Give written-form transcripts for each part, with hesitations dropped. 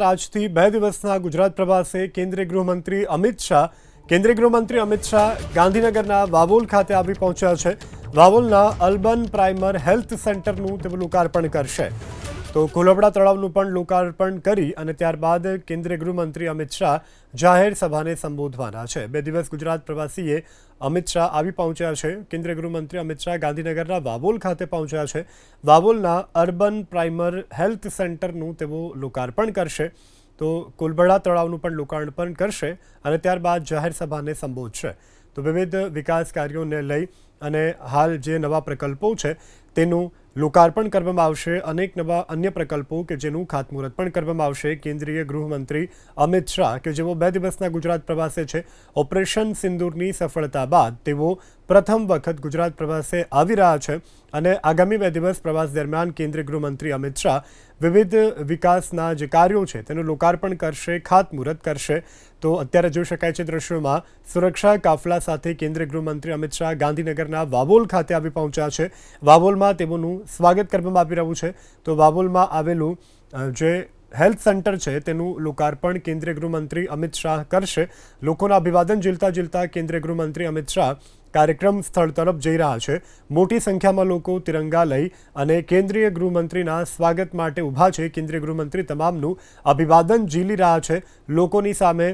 આજથી 2 દિવસના ગુજરાત પ્રવાસે કેન્દ્રીય ગૃહમંત્રી અમિત શાહ ગાંધીનગરના વાવોલ ખાતે આવી પહોંચ્યા છે। વાવોલના અર્બન પ્રાઇમર હેલ્થ સેન્ટરનું તેઓ લોકાર્પણ કરશે। તો કોલબડા તળાવનું પણ લોકાર્પણ કરી અને ત્યારબાદ કેન્દ્રીય ગૃહમંત્રી અમિત શાહ જાહેર સભાને સંબોધવાના છે। 2 દિવસ ગુજરાત પ્રવાસીએ અમિત શાહ આવી પહોંચ્યા છે। કેન્દ્રીય ગૃહમંત્રી અમિત શાહ ગાંધીનગરના વાવોલ ખાતે પહોંચ્યા છે। વાવોલના અર્બન પ્રાઇમર હેલ્થ સેન્ટરનું તેઓ લોકાર્પણ કરશે। તો કોલબડા તળાવનું પણ લોકાર્પણ કરશે અને ત્યારબાદ જાહેર સભાને સંબોધશે। તો વિવિધ વિકાસ કાર્યોને લઈ અને હાલ જે નવા પ્રકલ્પો છે તેનું લોકાર્પણ કરવામાં આવશે। અનેક નવા અન્ય પ્રકલ્પો કે જેનું ખાતમુહૂર્ત પણ કરવામાં આવશે। કેન્દ્રીય ગૃહમંત્રી અમિત શાહ કે જેઓ 2 દિવસના ગુજરાત પ્રવાસે છે, ઓપરેશન સિંદૂરની સફળતા બાદ તેઓ પ્રથમ વખત ગુજરાત પ્રવાસે આવી રહ્યા છે અને આગામી 2 દિવસ પ્રવાસ દરમિયાન કેન્દ્રીય ગૃહમંત્રી અમિત શાહ વિવિધ વિકાસના જે કાર્યો છે તેનું લોકાર્પણ કરશે, ખાતમુહૂર્ત કરશે। તો અત્યારે જોઈ શકાય છે દ્રશ્યોમાં સુરક્ષા કાફલા સાથે કેન્દ્રીય ગૃહમંત્રી અમિત શાહ ગાંધીનગરના વાવોલ ખાતે આવી પહોંચ્યા છે। વાવોલમાં તેઓનું સ્વાગત કરવામાં આવી રહ્યું છે। તો વાવોલમાં આવેલું જે હેલ્થ સેન્ટર છે તેનું લોકાર્પણ કેન્દ્રીય ગૃહમંત્રી અમિત શાહ કરશે। લોકોના અભિવાદન ઝીલતા કેન્દ્રીય ગૃહમંત્રી અમિત શાહ કાર્યક્રમ સ્થળ તરફ જઈ રહ્યા છે। મોટી સંખ્યામાં લોકો તિરંગા લઈ અને કેન્દ્રીય ગૃહમંત્રીના સ્વાગત માટે ઊભા છે। કેન્દ્રીય ગૃહમંત્રી તમામનું અભિવાદન ઝીલી રહ્યા છે। લોકોની સામે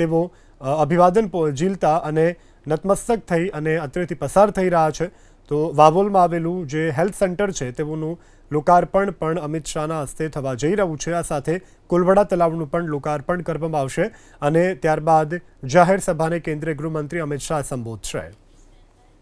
તેઓ અભિવાદન ઝીલતા અને નતમસ્તક થઈ અને અત્રેથી પસાર થઈ રહ્યા છે। તો વાવોલમાં આવેલું જે હેલ્થ સેન્ટર છે તેઓનું લોકાર્પણ પણ અમિત શાહના હસ્તે થવા જઈ રહ્યું છે। આ સાથે કોલબડા તળાવનું પણ લોકાર્પણ કરવામાં આવશે અને ત્યારબાદ જાહેર સભાને કેન્દ્રીય ગૃહમંત્રી અમિત શાહ સંબોધશે।